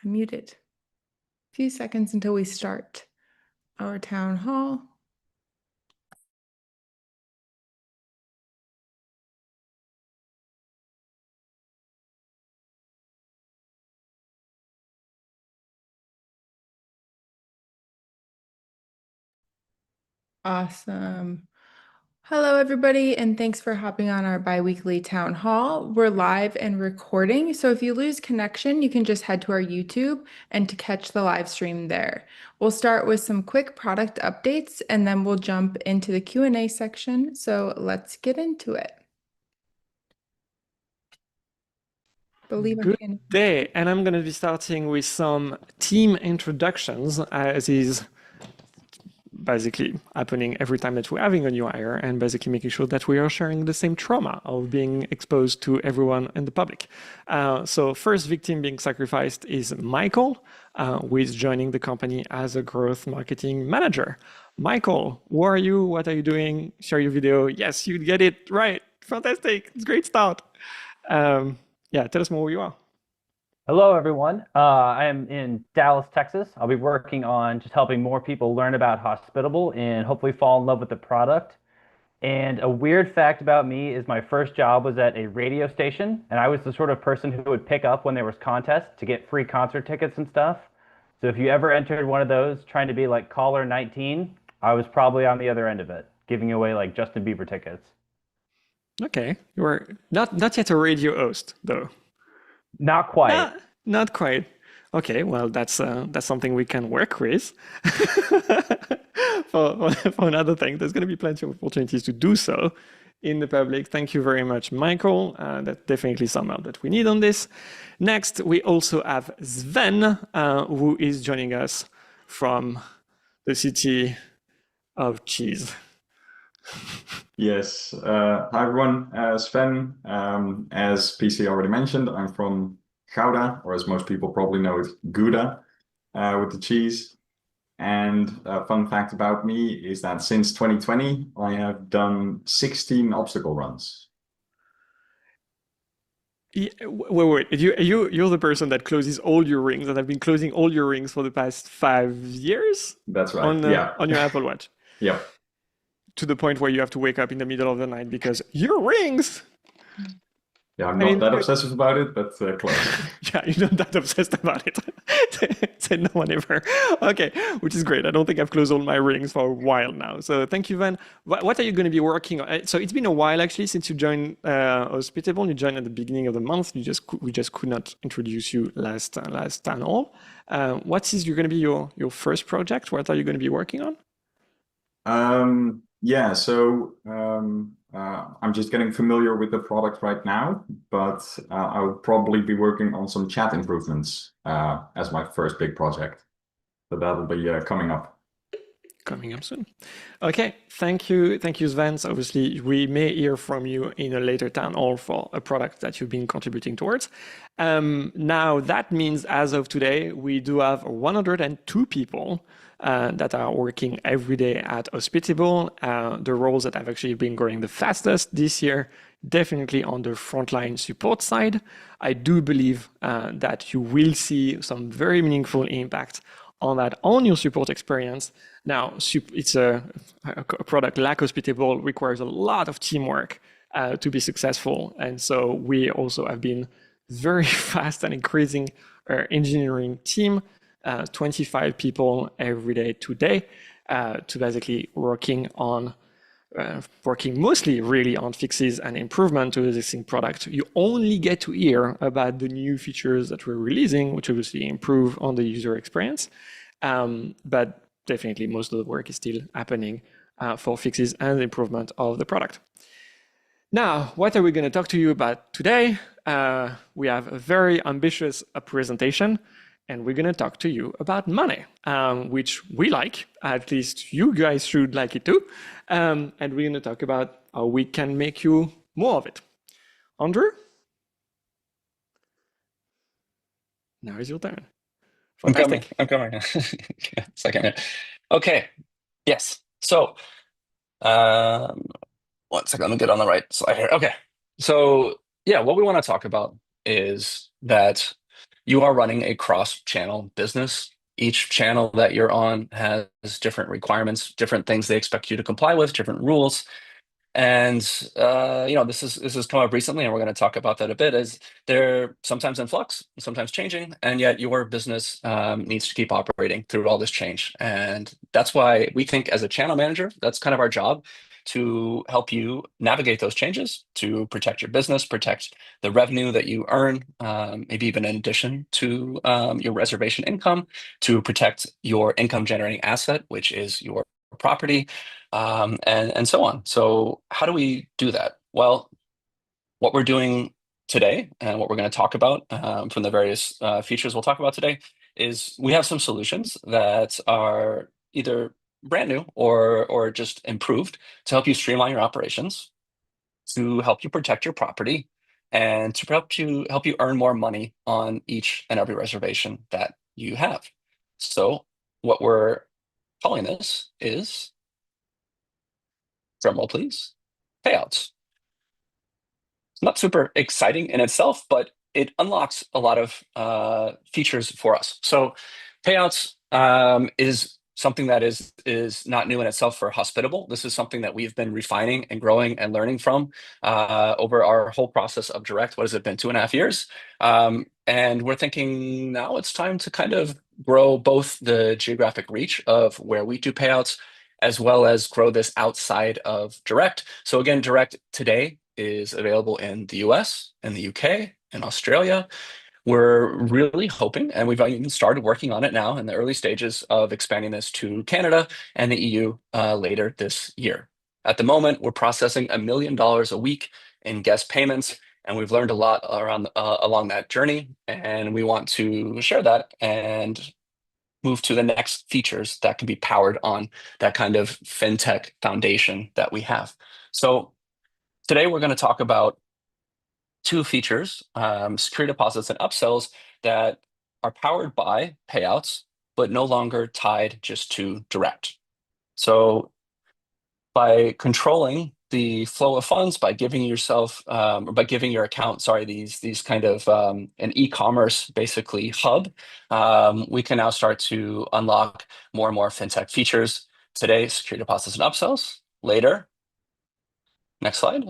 I'm muted. A few seconds until we start our town hall. Awesome. Hello, everybody, and thanks for hopping on our bi-weekly town hall. We're live and recording, so if you lose connection, you can just head to our YouTube and to catch the live stream there. We'll start with some quick product updates, and then we'll jump into the Q&A section. So let's get into it. Good day, and I'm going to be starting with some team introductions, as is basically happening every time that we're having a new hire, and basically making sure that we are sharing the same trauma of being exposed to everyone in the public. So first victim being sacrificed is Michael, who is joining the company as a growth marketing manager. Michael, who are you? What are you doing? Share your video. Yes, you get it right. Fantastic. It's a great start. Yeah, tell us more who you are. Hello, everyone. I am in Dallas, Texas. I'll be working on just helping more people learn about Hospitable and hopefully fall in love with the product. And a weird fact about me is my first job was at a radio station, and I was the sort of person who would pick up when there was contests to get free concert tickets and stuff. So if you ever entered one of those trying to be like caller 19, I was probably on the other end of it, giving away like Justin Bieber tickets. Okay, you are not yet a radio host, though. Not quite. Not quite. Okay, well, that's something we can work with. For another thing, there's going to be plenty of opportunities to do so in the public. Thank you very much, Michael. That's definitely some help that we need on this. Next, we also have Sven, who is joining us from the city of cheese. Yes. Hi, everyone. Sven, as PC already mentioned, I'm from Gouda, or as most people probably know it, Gouda, with the cheese. And a fun fact about me is that since 2020, I have done 16 obstacle runs. Yeah, wait. You're the person that closes all your rings, and I've been closing all your rings for the past 5 years? That's right. On your Apple Watch. Yeah. To the point where you have to wake up in the middle of the night because your rings. Yeah, I'm not that obsessive about it, but close. Yeah, you're not that obsessed about it. Said no one ever. Okay, which is great. I don't think I've closed all my rings for a while now. So thank you, Van. What are you going to be working on? So it's been a while actually since you joined Hospitable. You joined at the beginning of the month. We just could not introduce you last town hall. What is going to be your first project? What are you going to be working on? Yeah, so I'm just getting familiar with the product right now, but I will probably be working on some chat improvements as my first big project. So that'll be coming up. Coming up soon. Okay, thank you, Sven. Obviously, we may hear from you in a later town hall for a product that you've been contributing towards. Now, that means as of today, we do have 102 people that are working every day at Hospitable. The roles that have actually been growing the fastest this year, definitely on the frontline support side. I do believe that you will see some very meaningful impact on your support experience. Now, it's a product like Hospitable requires a lot of teamwork to be successful. And so we also have been very fast and increasing our engineering team, 25 people every day today, to basically working mostly really on fixes and improvement to the existing product. You only get to hear about the new features that we're releasing, which obviously improve on the user experience. But definitely most of the work is still happening for fixes and improvement of the product. Now, what are we going to talk to you about today? We have a very ambitious presentation, and we're going to talk to you about money, which we like. At least you guys should like it too. And we're going to talk about how we can make you more of it. Andrew? Now is your turn. Fantastic. I'm coming. Second here. Okay. Yes. So, 1 second. Let me get on the right slide here. Okay. So, yeah, what we want to talk about is that you are running a cross-channel business. Each channel that you're on has different requirements, different things they expect you to comply with, different rules. And this has come up recently, and we're going to talk about that a bit. Is they're sometimes in flux, sometimes changing, and yet your business needs to keep operating through all this change. And that's why we think, as a channel manager, that's kind of our job, to help you navigate those changes, to protect your business, protect the revenue that you earn, maybe even in addition to your reservation income, to protect your income generating asset, which is your property, and so on. So how do we do that? Well, what we're doing today and what we're going to talk about from the various features we'll talk about today is we have some solutions that are either brand new or just improved to help you streamline your operations, to help you protect your property, and to help you earn more money on each and every reservation that you have. So what we're calling this is, drumroll please, Payouts. It's not super exciting in itself, but it unlocks a lot of features for us. So Payouts is something that is not new in itself for Hospitable. This is something that we've been refining and growing and learning from over our whole process of direct. What has it been, 2.5 years? And we're thinking now it's time to kind of grow both the geographic reach of where we do payouts, as well as grow this outside of direct. So again, direct today is available in the US, in the UK, in Australia. We're really hoping, and we've even started working on it now in the early stages of expanding this to Canada and the EU later this year. At the moment, we're processing $1 million a week in guest payments, and we've learned a lot around along that journey, and we want to share that and move to the next features that can be powered on that kind of fintech foundation that we have. So today we're going to talk about two features, security deposits and upsells, that are powered by payouts, but no longer tied just to direct. So by controlling the flow of funds, by giving yourself, or by giving your account, these kind of an e-commerce basically hub, we can now start to unlock more and more fintech features. Today, security deposits and upsells. Later, next slide.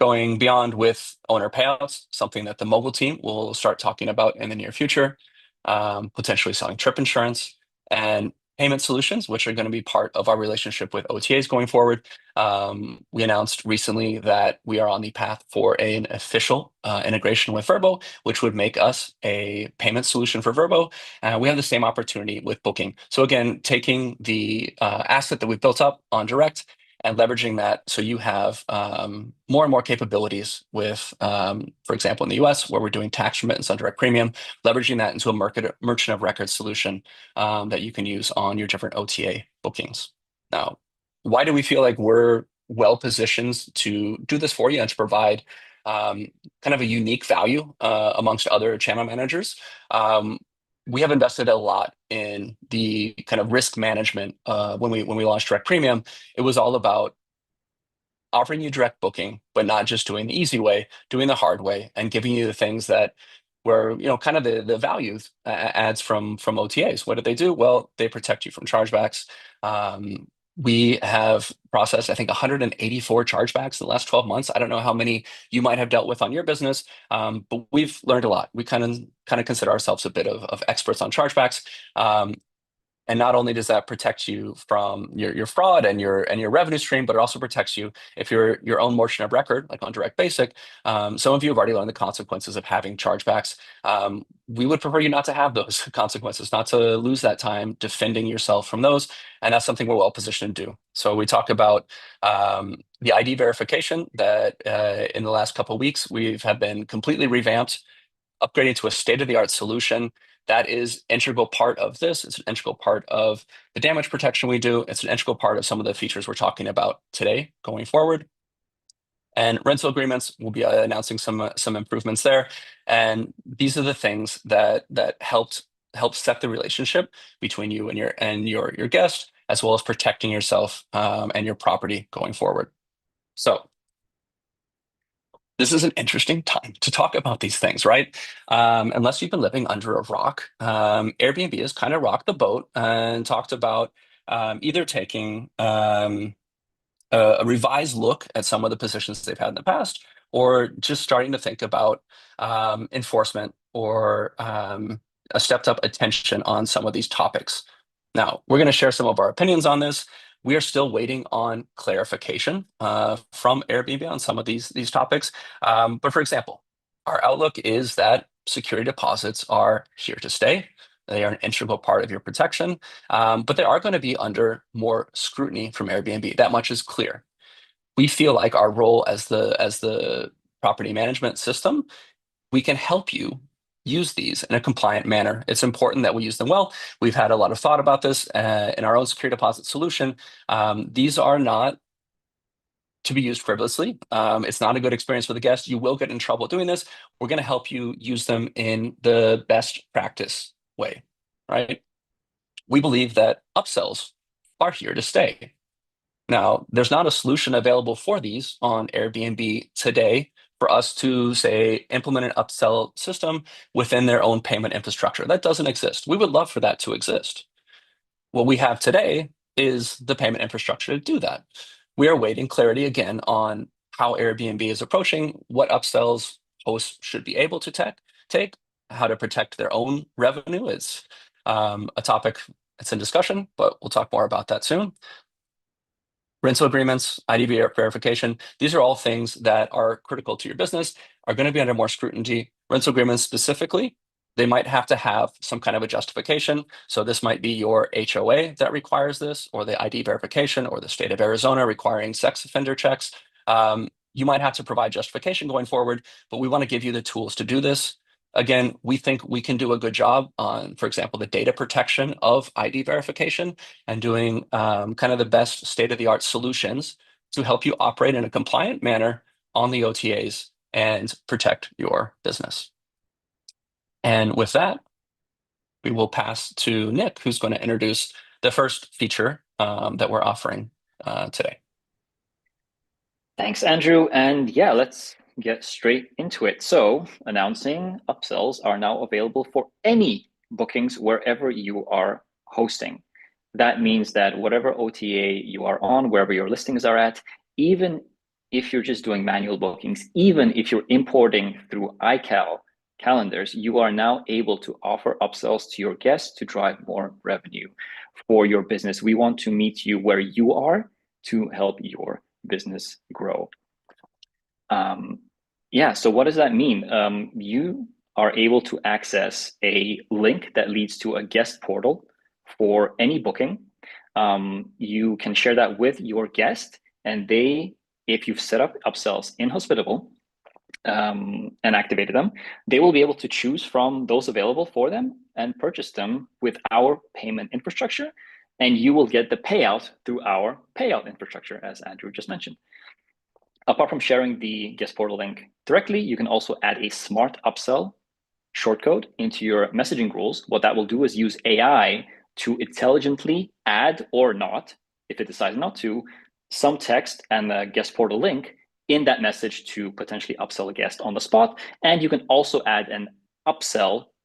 Going beyond with owner payouts, something that the mobile team will start talking about in the near future, potentially selling trip insurance, and payment solutions, which are going to be part of our relationship with OTAs going forward. We announced recently that we are on the path for an official integration with Vrbo, which would make us a payment solution for Vrbo. We have the same opportunity with Booking. So again, taking the asset that we've built up on Direct and leveraging that, so you have more and more capabilities with, for example, in the US, where we're doing tax remittance on direct premium, leveraging that into a merchant of record solution that you can use on your different OTA bookings. Now, why do we feel like we're well positioned to do this for you and to provide kind of a unique value amongst other channel managers? We have invested a lot in the kind of risk management. When we launched Direct Premium, it was all about offering you direct booking, but not just doing the easy way, doing the hard way, and giving you the things that were, kind of the values adds from OTAs. What did they do? Well, they protect you from chargebacks. We have processed, I think, 184 chargebacks in the last 12 months. I don't know how many you might have dealt with on your business, but we've learned a lot. We kind of consider ourselves a bit of experts on chargebacks. And not only does that protect you from your fraud and your revenue stream, but it also protects you if you're your own merchant of record, like on Direct Basic. Some of you have already learned the consequences of having chargebacks. We would prefer you not to have those consequences, not to lose that time defending yourself from those. And that's something we're well positioned to do. So we talk about the ID verification that in the last couple of weeks, have been completely revamped, upgrading to a state-of-the-art solution. That is integral part of this. It's an integral part of the damage protection we do. It's an integral part of some of the features we're talking about today going forward. And rental agreements, we'll be announcing some improvements there. And these are the things that help set the relationship between you and your guest, as well as protecting yourself and your property going forward. So This is an interesting time to talk about these things, right? Unless you've been living under a rock, Airbnb has kind of rocked the boat and talked about either taking a revised look at some of the positions they've had in the past, or just starting to think about enforcement or a stepped up attention on some of these topics. Now, we're going to share some of our opinions on this. We are still waiting on clarification from Airbnb on some of these topics. But for example, our outlook is that security deposits are here to stay. They are an integral part of your protection, but they are going to be under more scrutiny from Airbnb. That much is clear. We feel like our role as the property management system, we can help you use these in a compliant manner. It's important that we use them well. We've had a lot of thought about this in our own security deposit solution. These are not to be used frivolously. It's not a good experience for the guest. You will get in trouble doing this. We're going to help you use them in the best practice way, right? We believe that upsells are here to stay. Now, there's not a solution available for these on Airbnb today for us to, say, implement an upsell system within their own payment infrastructure. That doesn't exist. We would love for that to exist. What we have today is the payment infrastructure to do that. We are waiting clarity again on how Airbnb is approaching what upsells hosts should be able to take, how to protect their own revenue. It's a topic that's in discussion, but we'll talk more about that soon. Rental agreements, ID verification, these are all things that are critical to your business, are going to be under more scrutiny. Rental agreements specifically, they might have to have some kind of a justification. So this might be your HOA that requires this, or the ID verification, or the state of Arizona requiring sex offender checks. You might have to provide justification going forward, but we want to give you the tools to do this. Again, we think we can do a good job on, for example, the data protection of ID verification and doing kind of the best state-of-the-art solutions to help you operate in a compliant manner on the OTAs and protect your business. And with that, we will pass to Nick, who's going to introduce the first feature that we're offering today. Thanks, Andrew. And yeah, let's get straight into it. So announcing upsells are now available for any bookings wherever you are hosting. That means that whatever OTA you are on, wherever your listings are at, even if you're just doing manual bookings, even if you're importing through iCal calendars, you are now able to offer upsells to your guests to drive more revenue for your business. We want to meet you where you are to help your business grow. So what does that mean? You are able to access a link that leads to a guest portal for any booking. You can share that with your guest, and if you've set up upsells in Hospitable and activated them, they will be able to choose from those available for them and purchase them with our payment infrastructure. And you will get the payout through our payout infrastructure, as Andrew just mentioned. Apart from sharing the guest portal link directly, you can also add a smart upsell shortcode into your messaging rules. What that will do is use AI to intelligently add or not, if it decides not to, some text and the guest portal link in that message to potentially upsell a guest on the spot. And you can also add an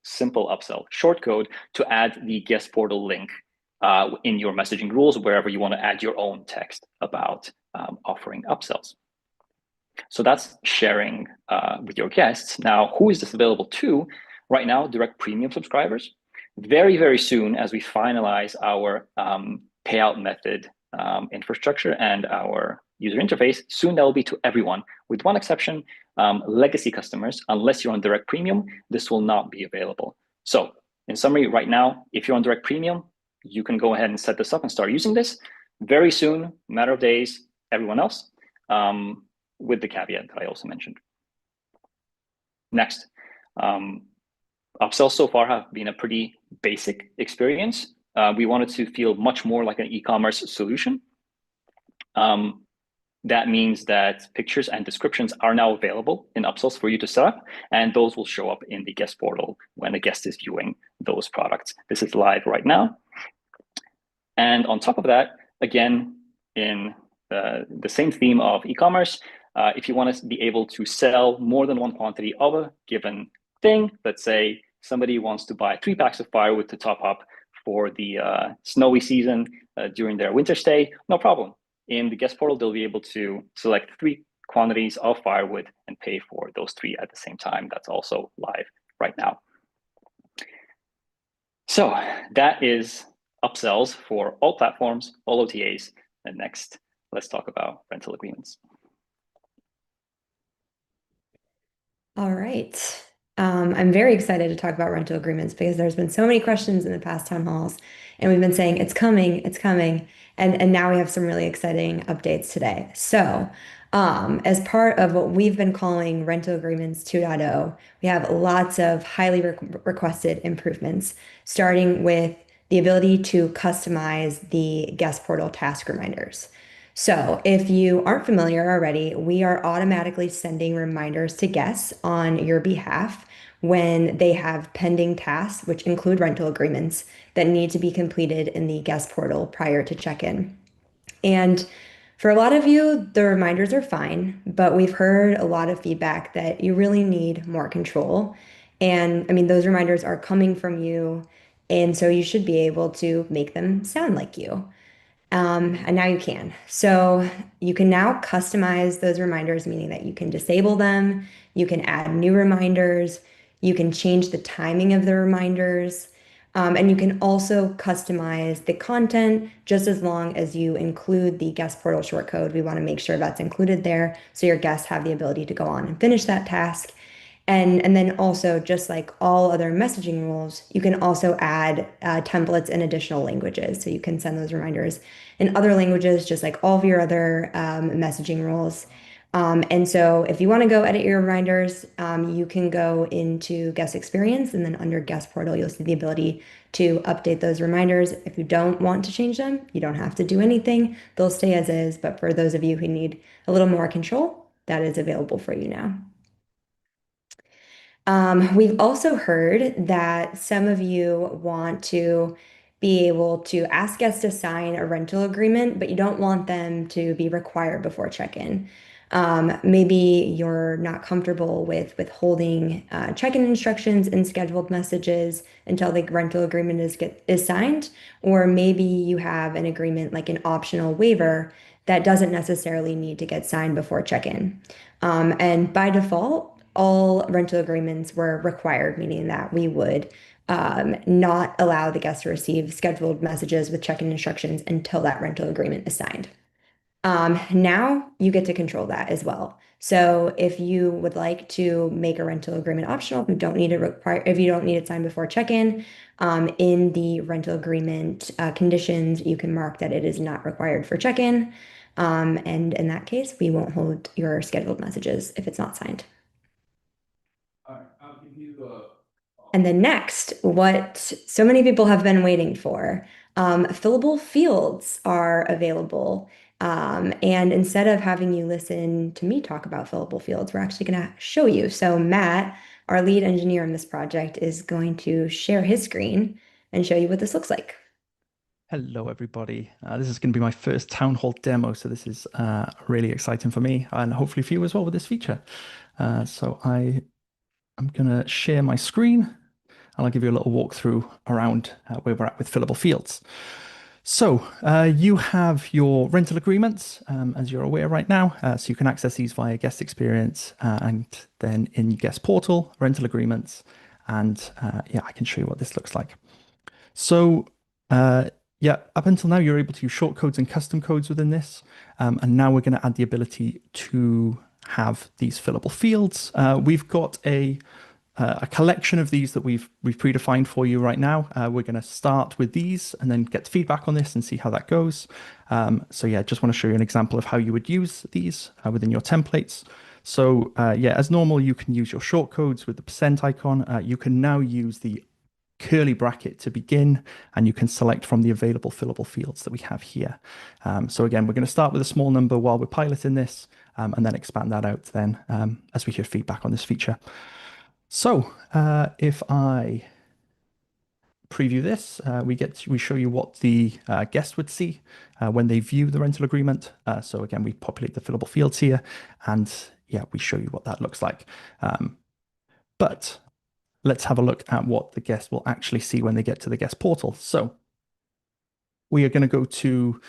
simple upsell shortcode to add the guest portal link in your messaging rules, wherever you want to add your own text about offering upsells. So that's sharing with your guests. Now, who is this available to? Right now, direct premium subscribers. Very, very soon, as we finalize our payout method infrastructure and our user interface, soon that will be to everyone, with one exception, legacy customers. Unless you're on direct premium, this will not be available. So in summary, right now, if you're on direct premium, you can go ahead and set this up and start using this. Very soon, matter of days, everyone else, with the caveat that I also mentioned. Next, upsells so far have been a pretty basic experience. We wanted to feel much more like an e-commerce solution. That means that pictures and descriptions are now available in upsells for you to set up, and those will show up in the guest portal when the guest is viewing those products. This is live right now. And on top of that, again, in the same theme of e-commerce, If you want to be able to sell more than one quantity of a given thing, let's say somebody wants to buy 3 packs of firewood to top up for the snowy season during their winter stay, no problem. In the guest portal, they'll be able to select 3 quantities of firewood and pay for those 3 at the same time. That's also live right now. So that is upsells for all platforms, all OTAs. And next, let's talk about rental agreements. All right. I'm very excited to talk about rental agreements because there's been so many questions in the past town halls, and we've been saying it's coming, and now we have some really exciting updates today. So, as part of what we've been calling Rental Agreements 2.0, we have lots of highly requested improvements, starting with the ability to customize the guest portal task reminders. So, if you aren't familiar already, we are automatically sending reminders to guests on your behalf when they have pending tasks, which include rental agreements that need to be completed in the guest portal prior to check-in. And for a lot of you, the reminders are fine, but we've heard a lot of feedback that you really need more control. And I mean, those reminders are coming from you, and so you should be able to make them sound like you. And now you can. So you can now customize those reminders, meaning that you can disable them, you can add new reminders, you can change the timing of the reminders, and you can also customize the content just as long as you include the guest portal shortcode. We want to make sure that's included there so your guests have the ability to go on and finish that task. And then also, just like all other messaging rules, you can also add templates in additional languages. So you can send those reminders in other languages, just like all of your other messaging rules. And so if you want to go edit your reminders, you can go into guest experience, and then under guest portal, you'll see the ability to update those reminders. If you don't want to change them, you don't have to do anything. They'll stay as is. But for those of you who need a little more control, that is available for you now. We've also heard that some of you want to be able to ask guests to sign a rental agreement, but you don't want them to be required before check-in. Maybe you're not comfortable with withholding check-in instructions and scheduled messages until the rental agreement is signed, or maybe you have an agreement like an optional waiver that doesn't necessarily need to get signed before check-in. And by default, all rental agreements were required, meaning that we would not allow the guest to receive scheduled messages with check-in instructions until that rental agreement is signed. Now you get to control that as well. So if you would like to make a rental agreement optional, if you don't need it signed before check-in, in the rental agreement conditions, you can mark that it is not required for check-in. And in that case, we won't hold your scheduled messages if it's not signed. And then next, what so many people have been waiting for, fillable fields are available. And instead of having you listen to me talk about fillable fields, we're actually going to show you. So Matt, our lead engineer on this project, is going to share his screen and show you what this looks like. Hello, everybody. This is going to be my first town hall demo, so this is really exciting for me and hopefully for you as well with this feature. So I'm going to share my screen, and I'll give you a little walkthrough around where we're at with fillable fields. So you have your rental agreements, as you're aware right now. So you can access these via guest experience and then in guest portal, rental agreements. And yeah, I can show you what this looks like. So yeah, up until now, you're able to use shortcodes and custom codes within this. And now we're going to add the ability to have these fillable fields. We've got a collection of these that we've predefined for you right now. We're going to start with these and then get feedback on this and see how that goes. So yeah, just want to show you an example of how you would use these within your templates. So yeah, as normal, you can use your shortcodes with the percent icon. You can now use the curly bracket to begin, and you can select from the available fillable fields that we have here. So again, we're going to start with a small number while we're piloting this, and then expand that out then as we hear feedback on this feature. So if I preview this, we show you what the guest would see when they view the rental agreement. So again, we populate the fillable fields here, and yeah, we show you what that looks like. But let's have a look at what the guest will actually see when they get to the guest portal. So we are going to go to,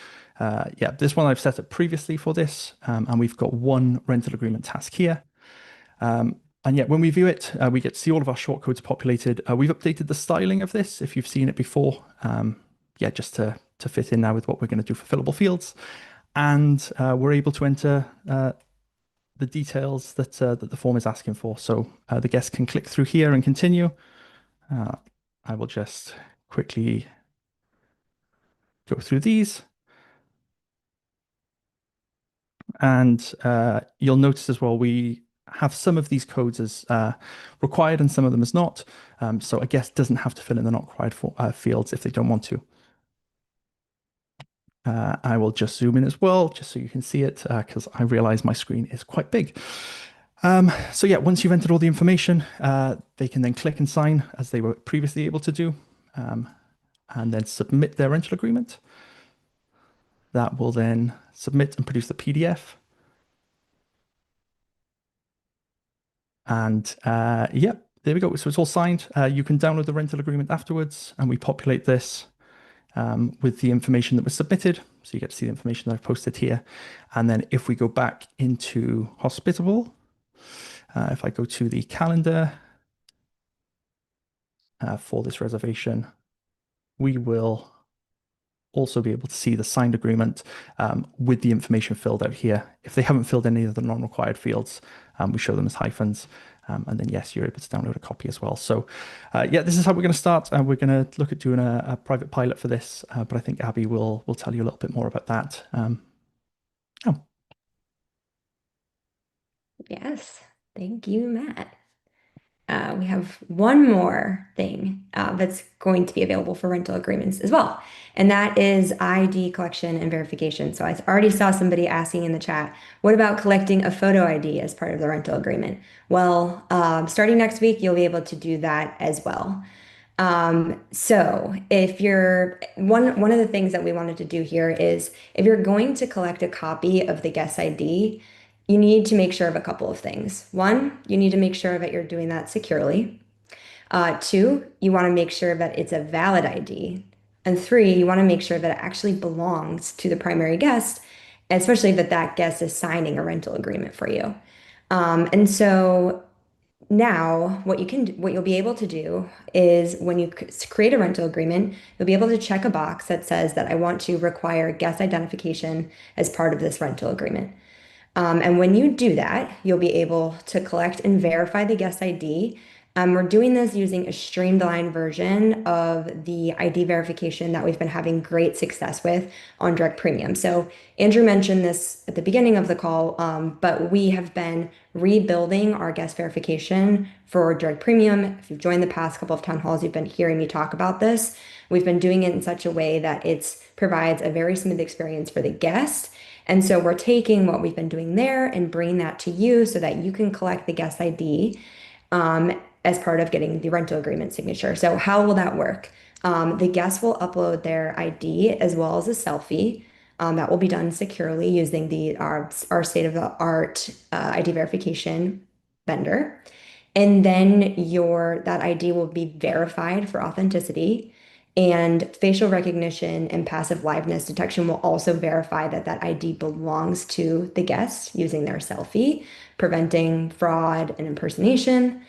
this one I've set up previously for this, and we've got one rental agreement task here. And yet when we view it, we get to see all of our shortcodes populated. We've updated the styling of this if you've seen it before. Just to fit in now with what we're going to do for fillable fields. And we're able to enter the details that the form is asking for. So the guest can click through here and continue. I will just quickly go through these. And you'll notice as well, we have some of these codes as required and some of them as not. So a guest doesn't have to fill in the not required fields if they don't want to. I will just zoom in as well, just so you can see it, because I realize my screen is quite big. So yeah, once you've entered all the information, they can then click and sign as they were previously able to do, and then submit their rental agreement. That will then submit and produce the PDF. And there we go. So it's all signed. You can download the rental agreement afterwards, and we populate this with the information that was submitted. So you get to see the information that I've posted here. And then if we go back into Hospitable, if I go to the calendar for this reservation, we will also be able to see the signed agreement with the information filled out here. If they haven't filled any of the non-required fields, we show them as hyphens. And then, yes, you're able to download a copy as well. So, this is how we're going to start. We're going to look at doing a private pilot for this, but I think Abby will tell you a little bit more about that. Yes, thank you, Matt. We have one more thing that's going to be available for rental agreements as well, and that is ID collection and verification. So I already saw somebody asking in the chat, what about collecting a photo ID as part of the rental agreement? Well, starting next week, you'll be able to do that as well. So if you're one of the things that we wanted to do here is if you're going to collect a copy of the guest ID, you need to make sure of a couple of things. One, you need to make sure that you're doing that securely. Two, you want to make sure that it's a valid ID. And three, you want to make sure that it actually belongs to the primary guest, especially that that guest is signing a rental agreement for you. And so now what you'll be able to do is when you create a rental agreement, you'll be able to check a box that says that I want to require guest identification as part of this rental agreement. And when you do that, you'll be able to collect and verify the guest ID. We're doing this using a streamlined version of the ID verification that we've been having great success with on Direct Premium. So Andrew mentioned this at the beginning of the call, but we have been rebuilding our guest verification for Direct Premium. If you've joined the past couple of town halls, you've been hearing me talk about this. We've been doing it in such a way that it provides a very smooth experience for the guest. And so we're taking what we've been doing there and bringing that to you so that you can collect the guest ID as part of getting the rental agreement signature. So how will that work? The guest will upload their ID as well as a selfie. That will be done securely using our state-of-the-art ID verification vendor. And then that ID will be verified for authenticity. And facial recognition and passive liveness detection will also verify that that ID belongs to the guest using their selfie, preventing fraud and impersonation.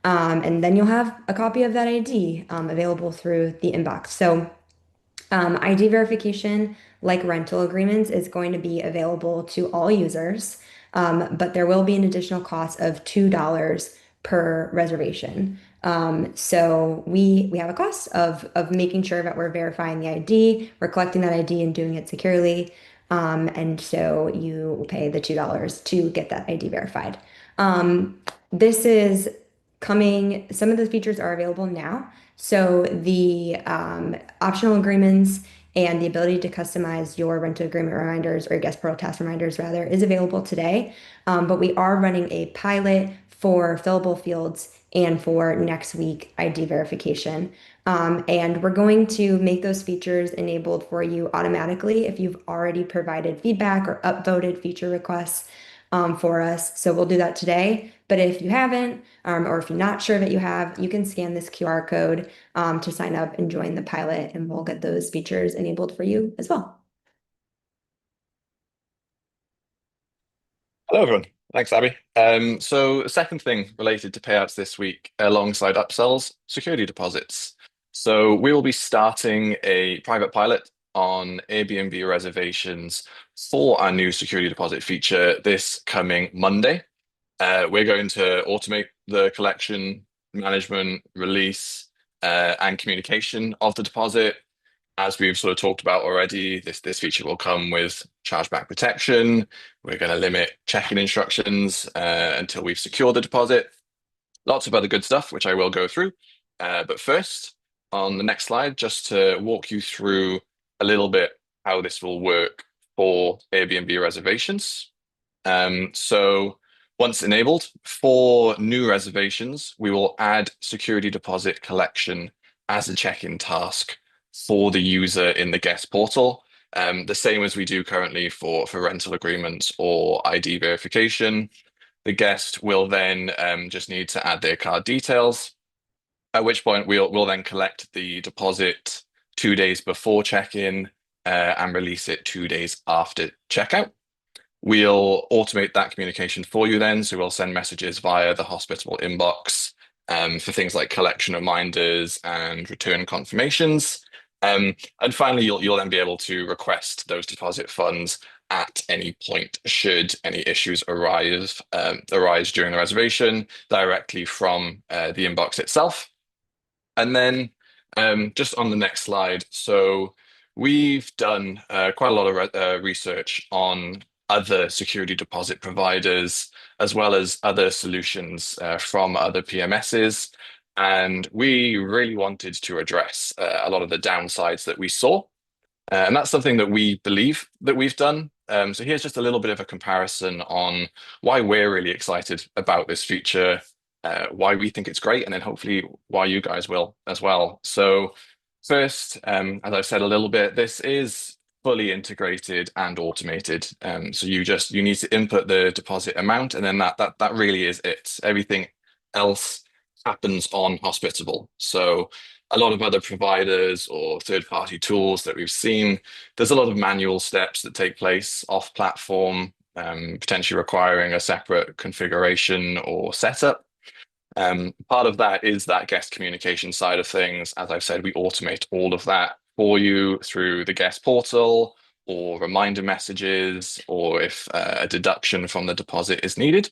And then you'll have a copy of that ID available through the inbox. So ID verification, like rental agreements, is going to be available to all users, but there will be an additional cost of $2 per reservation. So we have a cost of making sure that we're verifying the ID, we're collecting that ID and doing it securely. And so you will pay the $2 to get that ID verified. This is coming, some of the features are available now. So the optional agreements and the ability to customize your rental agreement reminders or guest portal task reminders rather is available today. But we are running a pilot for fillable fields and for next week ID verification. And we're going to make those features enabled for you automatically if you've already provided feedback or upvoted feature requests for us. So we'll do that today. But if you haven't, or if you're not sure that you have, you can scan this QR code to sign up and join the pilot, and we'll get those features enabled for you as well. Hello, everyone. Thanks, Abby. So the second thing related to payouts this week, alongside upsells, security deposits. So we will be starting a private pilot on Airbnb reservations for our new security deposit feature this coming Monday. We're going to automate the collection, management, release, and communication of the deposit. As we've sort of talked about already, this feature will come with chargeback protection. We're going to limit check-in instructions until we've secured the deposit. Lots of other good stuff, which I will go through. But first, on the next slide, just to walk you through a little bit how this will work for Airbnb reservations. So once enabled, for new reservations, we will add security deposit collection as a check-in task for the user in the guest portal, the same as we do currently for rental agreements or ID verification. The guest will then just need to add their card details, at which point we'll then collect the deposit 2 days before check-in and release it 2 days after checkout. We'll automate that communication for you then, so we'll send messages via the Hospitable inbox for things like collection reminders and return confirmations. And finally, you'll then be able to request those deposit funds at any point should any issues arise during the reservation directly from the inbox itself. And then just on the next slide, so we've done quite a lot of research on other security deposit providers, as well as other solutions from other PMSs. And we really wanted to address a lot of the downsides that we saw. And that's something that we believe that we've done. So here's just a little bit of a comparison on why we're really excited about this feature, why we think it's great, and then hopefully why you guys will as well. So first, as I've said a little bit, this is fully integrated and automated. So you need to input the deposit amount, and then that really is it. Everything else happens on Hospitable. So a lot of other providers or third-party tools that we've seen, there's a lot of manual steps that take place off platform, potentially requiring a separate configuration or setup. Part of that is that guest communication side of things. As I've said, we automate all of that for you through the guest portal or reminder messages, or if a deduction from the deposit is needed.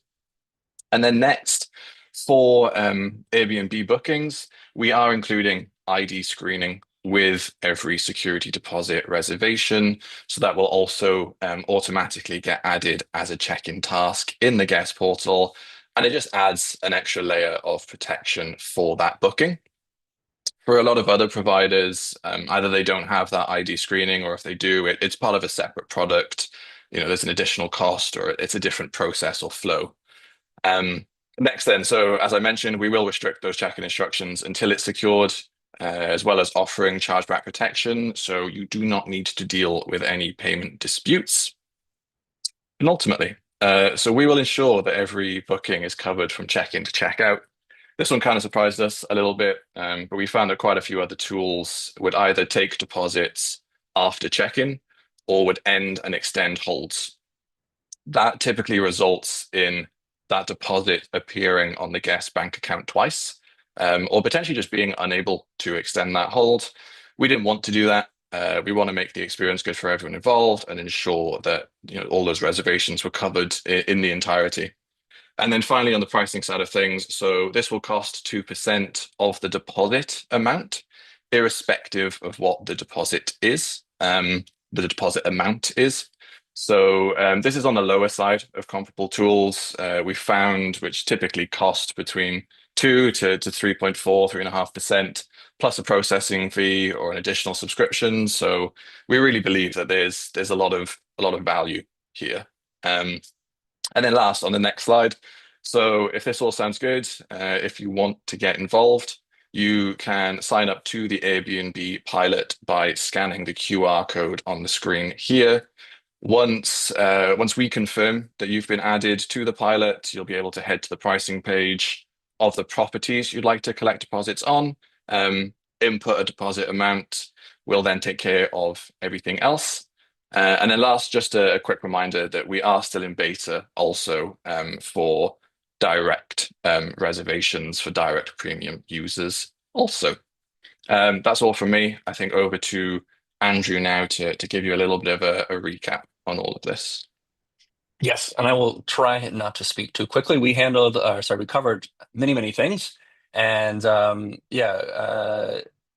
And then next, for Airbnb bookings, we are including ID screening with every security deposit reservation. So that will also automatically get added as a check-in task in the guest portal. And it just adds an extra layer of protection for that booking. For a lot of other providers, either they don't have that ID screening, or if they do, it's part of a separate product. There's an additional cost, or it's a different process or flow. Next then, so as I mentioned, we will restrict those check-in instructions until it's secured, as well as offering chargeback protection, so you do not need to deal with any payment disputes. And ultimately, so we will ensure that every booking is covered from check-in to checkout. This one kind of surprised us a little bit, but we found that quite a few other tools would either take deposits after check-in or would end and extend holds. That typically results in that deposit appearing on the guest bank account twice, or potentially just being unable to extend that hold. We didn't want to do that. We want to make the experience good for everyone involved and ensure that all those reservations were covered in the entirety. And then finally, on the pricing side of things, so this will cost 2% of the deposit amount, irrespective of what the deposit is, the deposit amount is. So this is on the lower side of comparable tools. We found which typically cost between 2 to 3.4, 3.5%, plus a processing fee or an additional subscription. So we really believe that there's a lot of value here. And then last, on the next slide, So if this all sounds good, if you want to get involved, you can sign up to the Airbnb pilot by scanning the QR code on the screen here. Once we confirm that you've been added to the pilot, you'll be able to head to the pricing page of the properties you'd like to collect deposits on, input a deposit amount. We'll then take care of everything else. And then last, just a quick reminder that we are still in beta also for direct reservations for direct premium users also. That's all from me. I think over to Andrew now to give you a little bit of a recap on all of this. Yes, and I will try not to speak too quickly. We covered many things, and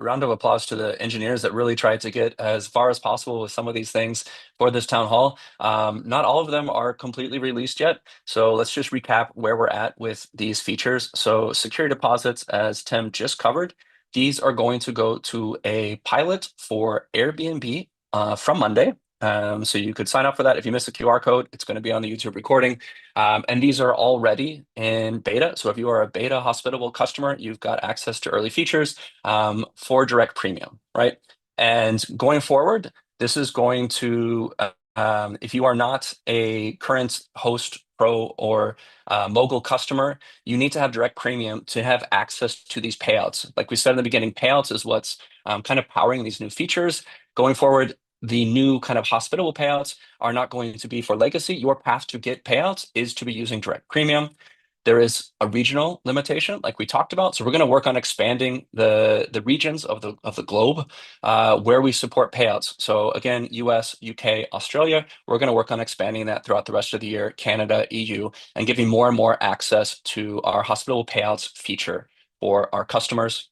round of applause to the engineers that really tried to get as far as possible with some of these things for this town hall. Not all of them are completely released yet, so let's just recap where we're at with these features. So security deposits, as Tim just covered, these are going to go to a pilot for Airbnb from Monday. So you could sign up for that. If you miss the QR code, it's going to be on the YouTube recording. And these are already in beta. So if you are a beta Hospitable customer, you've got access to early features for direct premium, right? And going forward, this is going to, if you are not a current Host Pro or Mogul customer, you need to have direct premium to have access to these payouts. Like we said in the beginning, payouts is what's kind of powering these new features. Going forward, the new kind of hospitable payouts are not going to be for legacy. Your path to get payouts is to be using direct premium. There is a regional limitation, like we talked about. So we're going to work on expanding the regions of the globe where we support payouts. So again, US, UK, Australia, we're going to work on expanding that throughout the rest of the year, Canada, EU, and giving more and more access to our hospitable payouts feature for our customers.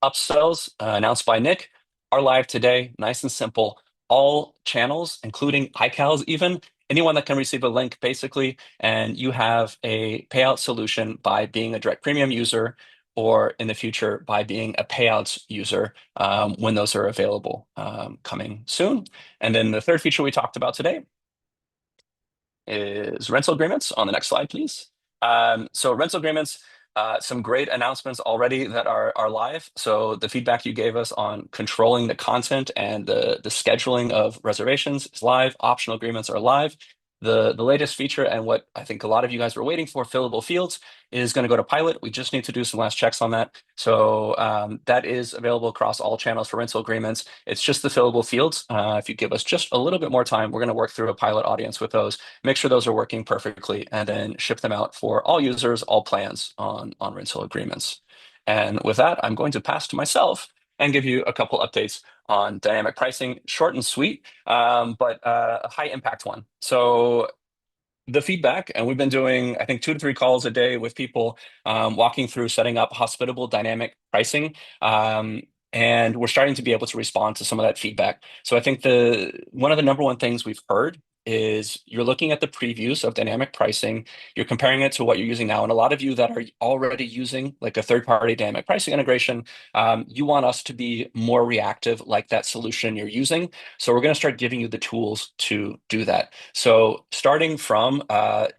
Upsells announced by Nick are live today, nice and simple. All channels, including iCals even, anyone that can receive a link basically, and you have a payout solution by being a direct premium user or in the future by being a payouts user when those are available coming soon. And then the third feature we talked about today is rental agreements. On the next slide, please. So rental agreements, some great announcements already that are live. So the feedback you gave us on controlling the content and the scheduling of reservations is live. Optional agreements are live. The latest feature and what I think a lot of you guys were waiting for, fillable fields, is going to go to pilot. We just need to do some last checks on that. So that is available across all channels for rental agreements. It's just the fillable fields. If you give us just a little bit more time, we're going to work through a pilot audience with those, make sure those are working perfectly, and then ship them out for all users, all plans on rental agreements. And with that, I'm going to pass to myself and give you a couple updates on dynamic pricing, short and sweet, but a high impact one. So the feedback, and we've been doing, I think, 2 to 3 calls a day with people walking through setting up hospitable dynamic pricing. And we're starting to be able to respond to some of that feedback. So I think one of the number one things we've heard is you're looking at the previews of dynamic pricing, you're comparing it to what you're using now. And a lot of you that are already using like a third-party dynamic pricing integration, you want us to be more reactive like that solution you're using. So we're going to start giving you the tools to do that. So starting from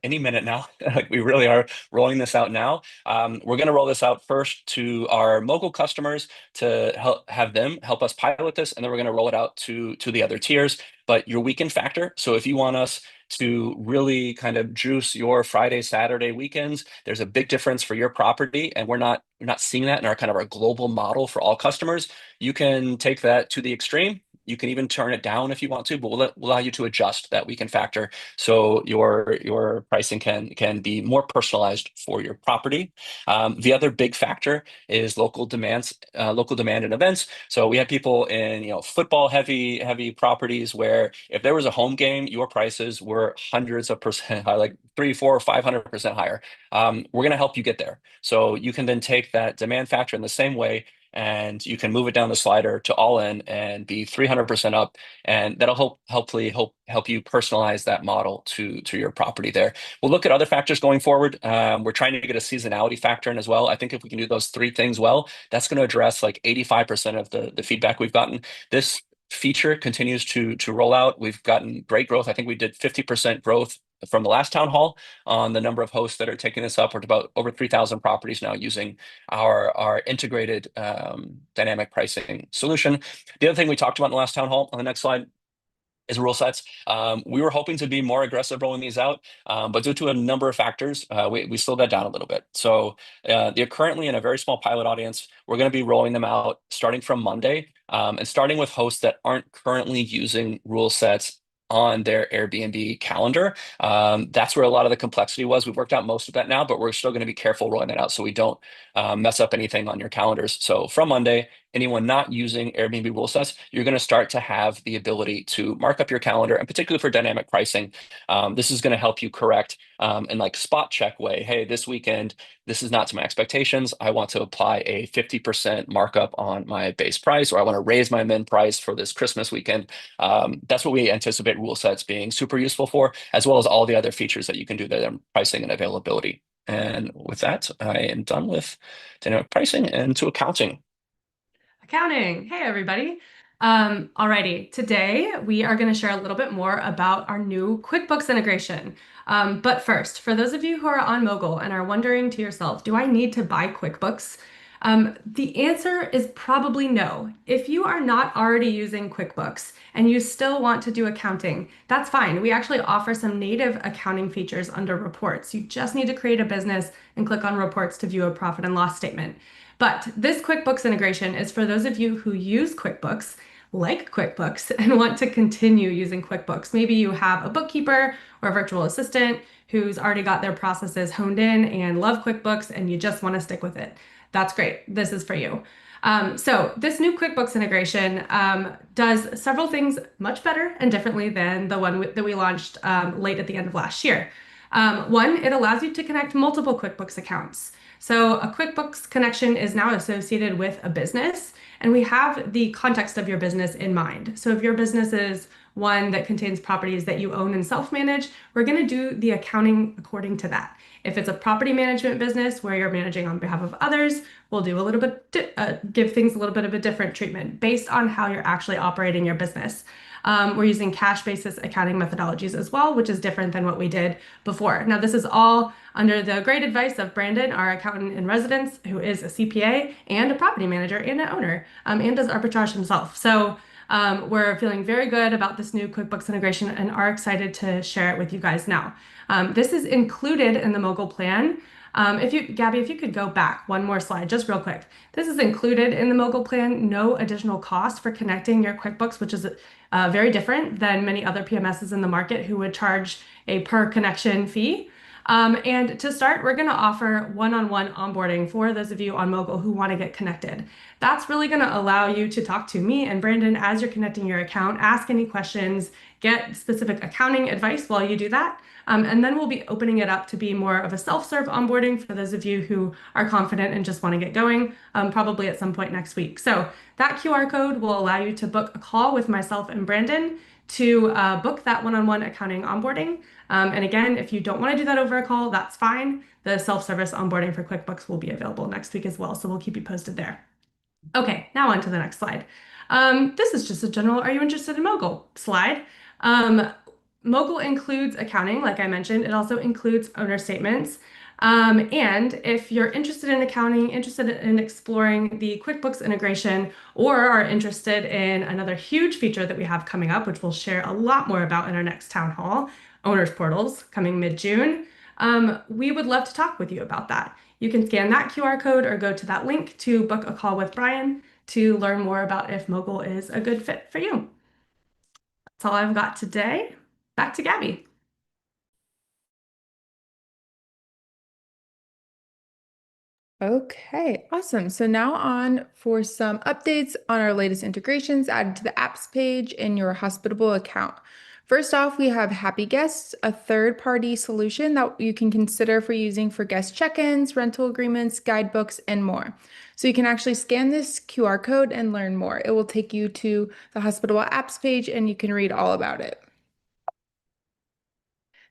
any minute now, like we really are rolling this out now, we're going to roll this out first to our Mogul customers to have them help us pilot this, and then we're going to roll it out to the other tiers. But your weekend factor, so if you want us to really kind of juice your Friday, Saturday weekends, there's a big difference for your property, and we're not seeing that in our kind of our global model for all customers. You can take that to the extreme. You can even turn it down if you want to, but we'll allow you to adjust that weekend factor so your pricing can be more personalized for your property. The other big factor is local demand and events. So we have people in football heavy properties where if there was a home game, your prices were hundreds of percent high, like 300, 400, 500% higher. We're going to help you get there. So you can then take that demand factor in the same way, and you can move it down the slider to all in and be 300% up, and that'll hopefully help you personalize that model to your property there. We'll look at other factors going forward. We're trying to get a seasonality factor in as well. I think if we can do those 3 things well, that's going to address like 85% of the feedback we've gotten. This feature continues to roll out. We've gotten great growth. I think we did 50% growth from the last town hall on the number of hosts that are taking this up. We're at about over 3,000 properties now using our integrated dynamic pricing solution. The other thing we talked about in the last town hall on the next slide is rule sets. We were hoping to be more aggressive rolling these out, but due to a number of factors, we slowed that down a little bit. So they're currently in a very small pilot audience. We're going to be rolling them out starting from Monday, and starting with hosts that aren't currently using rule sets on their Airbnb calendar. That's where a lot of the complexity was. We've worked out most of that now, but we're still going to be careful rolling that out so we don't mess up anything on your calendars. So from Monday, anyone not using Airbnb rule sets, you're going to start to have the ability to mark up your calendar, and particularly for dynamic pricing, this is going to help you correct in like spot check way. Hey, this weekend, this is not to my expectations. I want to apply a 50% markup on my base price, or I want to raise my min price for this Christmas weekend. That's what we anticipate rule sets being super useful for, as well as all the other features that you can do there in pricing and availability. And with that, I am done with dynamic pricing and to accounting. Accounting. Hey, everybody. Alrighty, today we are going to share a little bit more about our new QuickBooks integration. But first, for those of you who are on Mogul and are wondering to yourself, do I need to buy QuickBooks? The answer is probably no. If you are not already using QuickBooks and you still want to do accounting, that's fine. We actually offer some native accounting features under reports. You just need to create a business and click on reports to view a profit and loss statement. But this QuickBooks integration is for those of you who use QuickBooks, like QuickBooks, and want to continue using QuickBooks. Maybe you have a bookkeeper or a virtual assistant who's already got their processes honed in and love QuickBooks, and you just want to stick with it. That's great. This is for you. So this new QuickBooks integration does several things much better and differently than the one that we launched late at the end of last year. One, it allows you to connect multiple QuickBooks accounts. So a QuickBooks connection is now associated with a business, and we have the context of your business in mind. So if your business is one that contains properties that you own and self-manage, we're going to do the accounting according to that. If it's a property management business where you're managing on behalf of others, we'll do a little bit, give things a little bit of a different treatment based on how you're actually operating your business. We're using cash basis accounting methodologies as well, which is different than what we did before. Now, this is all under the great advice of Brandon, our accountant in residence, who is a CPA and a property manager and an owner, and does arbitrage himself. So we're feeling very good about this new QuickBooks integration and are excited to share it with you guys now. This is included in the Mogul plan. Gabby, if you could go back one more slide, just real quick. This is included in the Mogul plan, no additional cost for connecting your QuickBooks, which is very different than many other PMSs in the market who would charge a per connection fee. And to start, we're going to offer one-on-one onboarding for those of you on Mogul who want to get connected. That's really going to allow you to talk to me and Brandon as you're connecting your account, ask any questions, get specific accounting advice while you do that. And then we'll be opening it up to be more of a self-serve onboarding for those of you who are confident and just want to get going, probably at some point next week. So that QR code will allow you to book a call with myself and Brandon to book that one-on-one accounting onboarding. And again, if you don't want to do that over a call, that's fine. The self-service onboarding for QuickBooks will be available next week as well, so we'll keep you posted there. Okay, now on to the next slide. This is just a general, are you interested in Mogul slide? Mogul includes accounting, like I mentioned. It also includes owner statements. And if you're interested in accounting, interested in exploring the QuickBooks integration, or are interested in another huge feature that we have coming up, which we'll share a lot more about in our next town hall, owners portals coming mid-June, we would love to talk with you about that. You can scan that QR code or go to that link to book a call with Brian to learn more about if Mogul is a good fit for you. That's all I've got today. Back to Gabby. Okay, awesome. So now on for some updates on our latest integrations added to the apps page in your Hospitable account. First off, we have Happy Guests, a third-party solution that you can consider for using for guest check-ins, rental agreements, guidebooks, and more. So you can actually scan this QR code and learn more. It will take you to the Hospitable apps page and you can read all about it.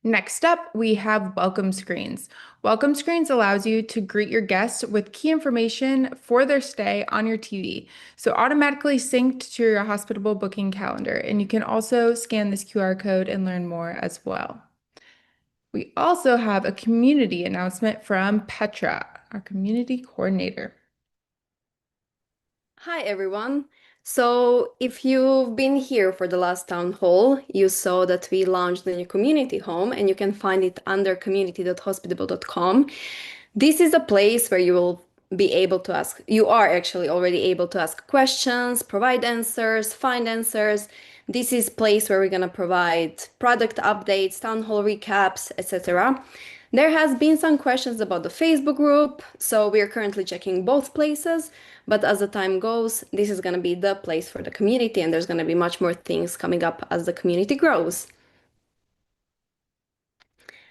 Next up, we have welcome screens. Welcome screens allows you to greet your guests with key information for their stay on your TV. So automatically synced to your Hospitable booking calendar. And you can also scan this QR code and learn more as well. We also have a community announcement from Petra, our community coordinator. Hi, everyone. So if you've been here for the last town hall, you saw that we launched the new community home, and you can find it under community.hospitable.com. This is a place where you will be able to ask, you are actually already able to ask questions, provide answers, find answers. This is place where we're going to provide product updates, town hall recaps, etc. There has been some questions about the Facebook group, so we are currently checking both places, but as the time goes, this is going to be the place for the community, and there's going to be much more things coming up as the community grows.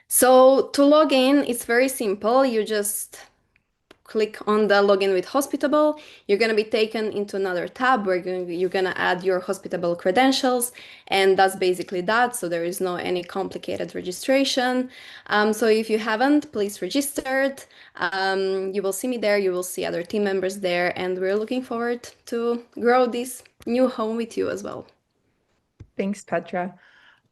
So to log in, it's very simple. You just click on the login with Hospitable. You're going to be taken into another tab where you're going to add your Hospitable credentials, and that's basically that. So there is no any complicated registration. So if you haven't, please register. You will see me there. You will see other team members there, and we're looking forward to grow this new home with you as well. Thanks, Petra.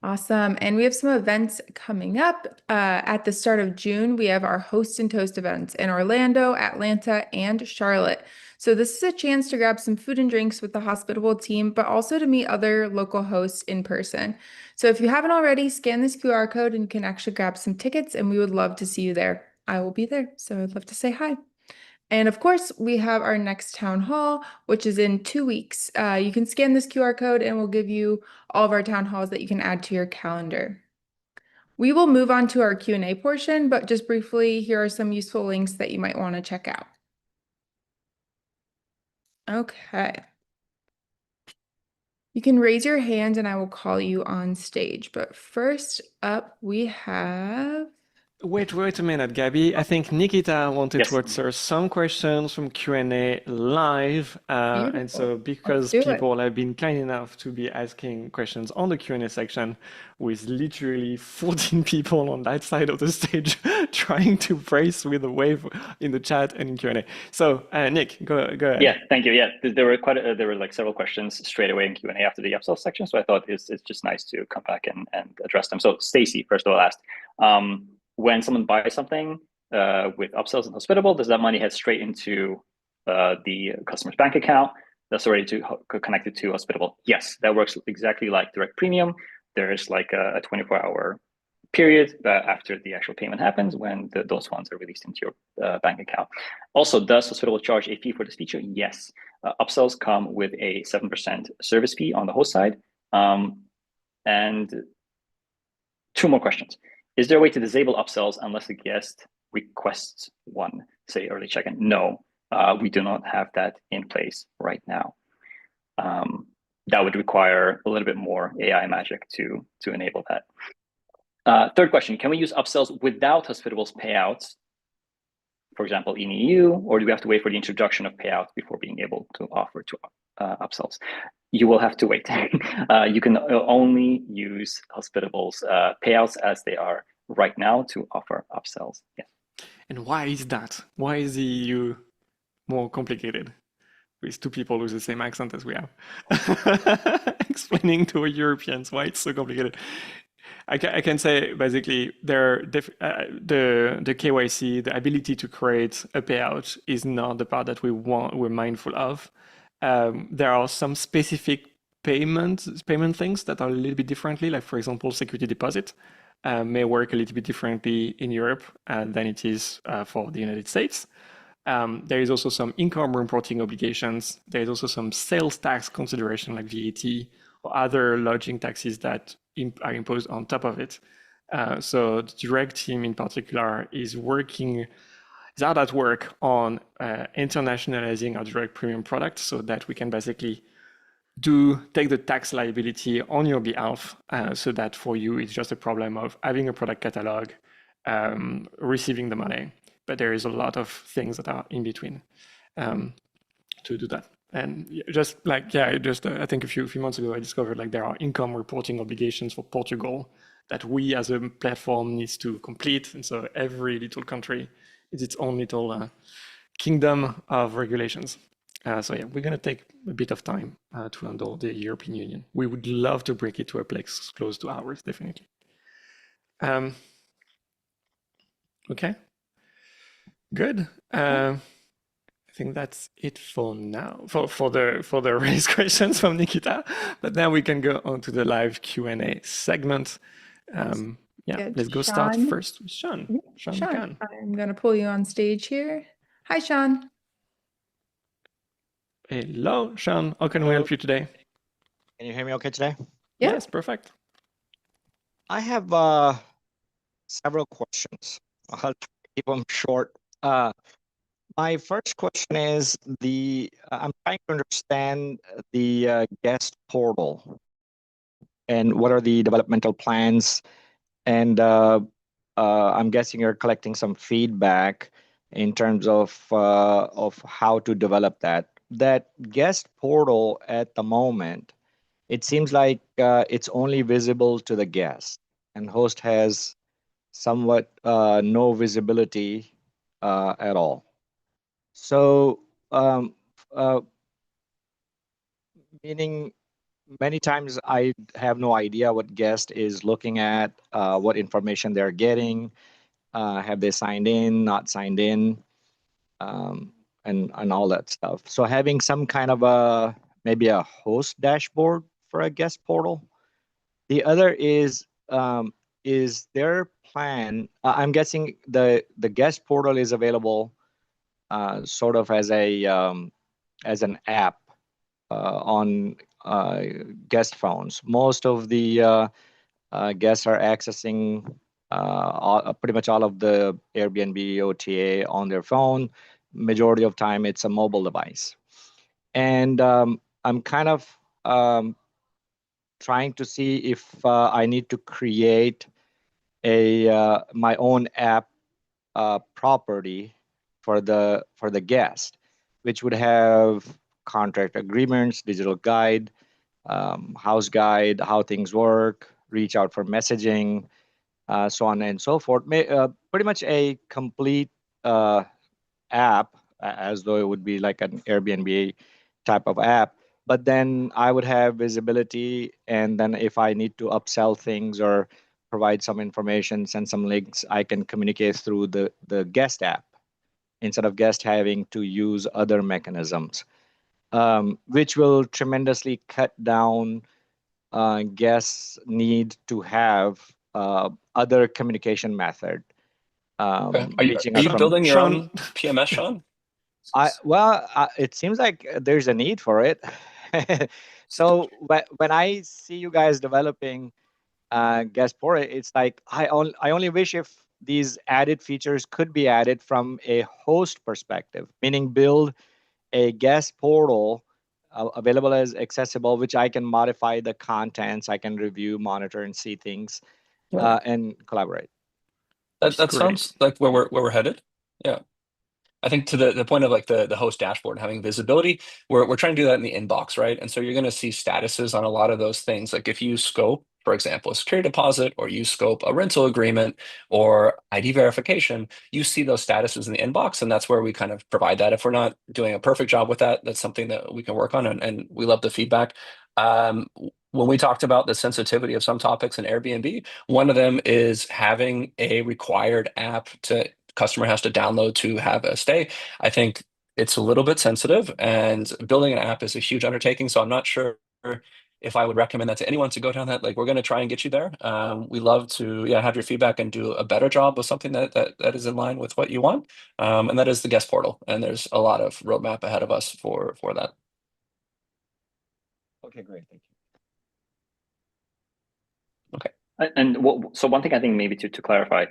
Awesome. And we have some events coming up. At the start of June, we have our Host and Toast events in Orlando, Atlanta, and Charlotte. So this is a chance to grab some food and drinks with the Hospitable team, but also to meet other local hosts in person. So if you haven't already, scan this QR code and you can actually grab some tickets, and we would love to see you there. I will be there, so I'd love to say hi. And of course, we have our next town hall, which is in 2 weeks. You can scan this QR code and we'll give you all of our town halls that you can add to your calendar. We will move on to our Q&A portion, but just briefly, here are some useful links that you might want to check out. Okay. You can raise your hand and I will call you on stage. But first up, we have... Wait a minute, Gabby. I think Nikita wanted Yes. to answer some questions from Q&A live. And so because do it. people have been kind enough to be asking questions on the Q&A section, with literally 14 people on that side of the stage trying to brace with a wave in the chat and in Q&A. So Nick, go ahead. Yeah, thank you. Yeah, there were like several questions straight away in Q&A after the upsell section. So I thought it's just nice to come back and address them. So Stacy, first of all, asked, when someone buys something with Upsells and Hospitable, does that money head straight into the customer's bank account that's already connected to Hospitable? Yes, that works exactly like direct premium. There's like a 24-hour period after the actual payment happens when those funds are released into your bank account. Also, does Hospitable charge a fee for this feature? Yes. Upsells come with a 7% service fee on the host side. And 2 more questions. Is there a way to disable upsells unless a guest requests one, say early check-in? No, we do not have that in place right now. That would require a little bit more AI magic to enable that. Third question, can we use upsells without Hospitable's payouts, for example, in EU, or do we have to wait for the introduction of payouts before being able to offer to upsells? You will have to wait. You can only use Hospitable's payouts as they are right now to offer upsells. Yeah. And why is that? Why is the EU more complicated? With 2 people with the same accent as we have. Explaining to Europeans why it's so complicated. I can say basically the KYC, the ability to create a payout is not the part that we're mindful of. There are some specific payment things that are a little bit differently, like for example, security deposit may work a little bit differently in Europe than it is for the United States. There is also some income reporting obligations. There is also some sales tax consideration like VAT or other lodging taxes that are imposed on top of it. So the direct team in particular is hard at work on internationalizing our direct premium product so that we can basically take the tax liability on your behalf so that for you, it's just a problem of having a product catalog, receiving the money. But there is a lot of things that are in between to do that. And just like, I think a few months ago, I discovered like there are income reporting obligations for Portugal that we as a platform needs to complete. And so every little country is its own little kingdom of regulations. So yeah, we're going to take a bit of time to handle the European Union. We would love to bring it to a place close to ours, definitely. Okay. Good. I think that's it for now for the raised questions from Nikita. But now we can go on to the live Q&A segment. Yeah, Good. let's go start Sean? first with Sean. Sean Sean, McCann. I'm going to pull you on stage here. Hi, Sean. Hello, Sean. How can we help you today? Can you hear me okay today? Yeah. Yes, perfect. I have several questions. I'll try to keep them short. My first question is I'm trying to understand the guest portal and what are the developmental plans. And I'm guessing you're collecting some feedback in terms of how to develop that. That guest portal at the moment, it seems like it's only visible to the guest, and host has somewhat no visibility at all. So, meaning many times I have no idea what guest is looking at, what information they're getting, have they signed in, not signed in, and all that stuff. So having some kind of maybe a host dashboard for a guest portal. The other is their plan. I'm guessing the guest portal is available sort of as an app on guest phones. Most of the guests are accessing pretty much all of the Airbnb OTA on their phone. Majority of time, it's a mobile device, and I'm kind of trying to see if I need to create my own app property for the guest, which would have contract agreements, digital guide, house guide, how things work, reach out for messaging, so on and so forth. Pretty much a complete app, as though it would be like an Airbnb type of app. But then I would have visibility, and then if I need to upsell things or provide some information, send some links, I can communicate through the guest app instead of guest having to use other mechanisms, which will tremendously cut down guests' need to have other communication method. Okay. Reaching Are out you from building your Sean, own PMS, Sean? it seems like there's a need for it. So when I see you guys developing guest portal, it's like I only wish if these added features could be added from a host perspective, meaning build a guest portal available as accessible, which I can modify the contents, I can review, monitor, and see things, Yeah. and collaborate. That great. sounds like where we're headed. Yeah. I think to the point of like the host dashboard having visibility, we're trying to do that in the inbox, right? And so you're going to see statuses on a lot of those things. Like if you scope, for example, a security deposit, or you scope a rental agreement or ID verification, you see those statuses in the inbox, and that's where we kind of provide that. If we're not doing a perfect job with that, that's something that we can work on, and we love the feedback. When we talked about the sensitivity of some topics in Airbnb, one of them is having a required app to customer has to download to have a stay. I think it's a little bit sensitive, and building an app is a huge undertaking. So I'm not sure if I would recommend that to anyone to go down that. Like, we're going to try and get you there. We love to have your feedback and do a better job with something that is in line with what you want. And that is the guest portal. And there's a lot of roadmap ahead of us for that. Okay, great. Thank you. Okay. And so one thing I think maybe to clarify,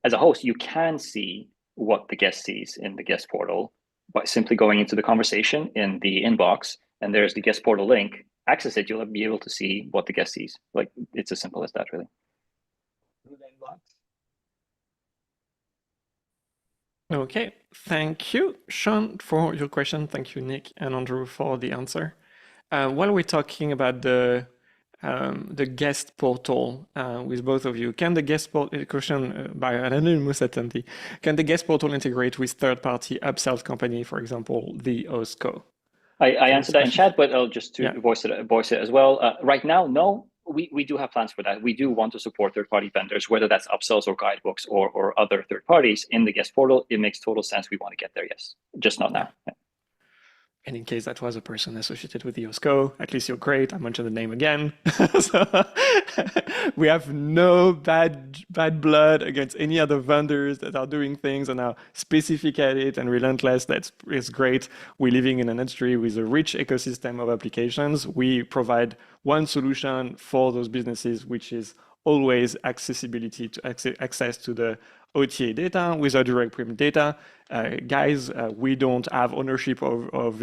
as a host, you can see what the guest sees in the guest portal by simply going into the conversation in the inbox, and there's the guest portal link. Access it, you'll be able to see what the guest sees. Like, it's as simple as that, really. Okay, thank you, Sean, for your question. Thank you, Nick and Andrew, for the answer. While we're talking about the guest portal with both of you, can the guest portal, question by an anonymous attendee, can the guest portal integrate with third-party upsells company, for example, the Osco? I answered that in chat, but I'll just to voice it as well. Right now, no. we do have plans for that. We do want to support third-party vendors, whether that's upsells or guidebooks or other third parties in the guest portal. It makes total sense. We want to get there, yes, just not now. Yeah. And in case that was a person associated with EOSCO, at least you're great. I mentioned the name again. So we have no bad blood against any other vendors that are doing things and are specific at it and relentless. It's great. We're living in an industry with a rich ecosystem of applications. We provide one solution for those businesses, which is always accessibility to access to the OTA data with our direct payment data. Guys, we don't have ownership of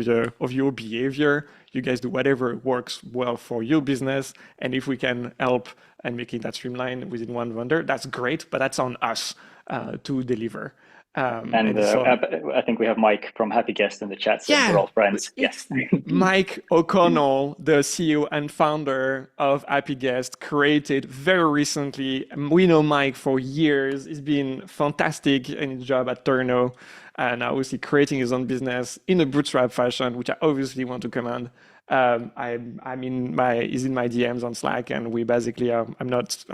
your behavior. You guys do whatever works well for your business. And if we can help and making that streamlined within one vendor, that's great, but that's on us to deliver. I think we have Mike from Happy Guest in the chat saying we're all friends. Yes. Mike O'Connell, the CEO and founder of Happy Guest, created very recently. We know Mike for years. He's been fantastic in his job at Turno, and obviously creating his own business in a bootstrap fashion, which I obviously want to commend. He's in my DMs on Slack, and we basically I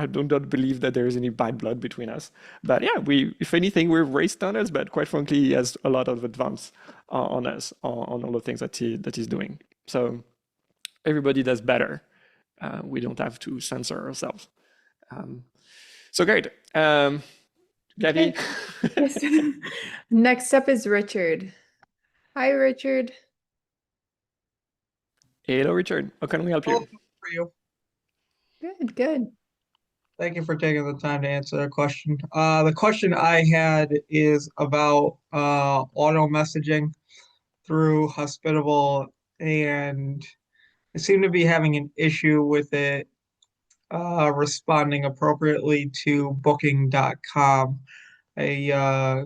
do not believe that there is any bad blood between us. But yeah, if anything, we're race standards, but quite frankly, he has a lot of advance on us on all the things that he's doing. So everybody does better. We don't have to censor ourselves. So great. Gabby. Next up is Richard. Hi, Richard. Hello, Richard. How can we help you? For you. Good. Thank you for taking the time to answer that question. The question I had is about auto messaging through Hospitable, and I seem to be having an issue with it responding appropriately to booking.com. I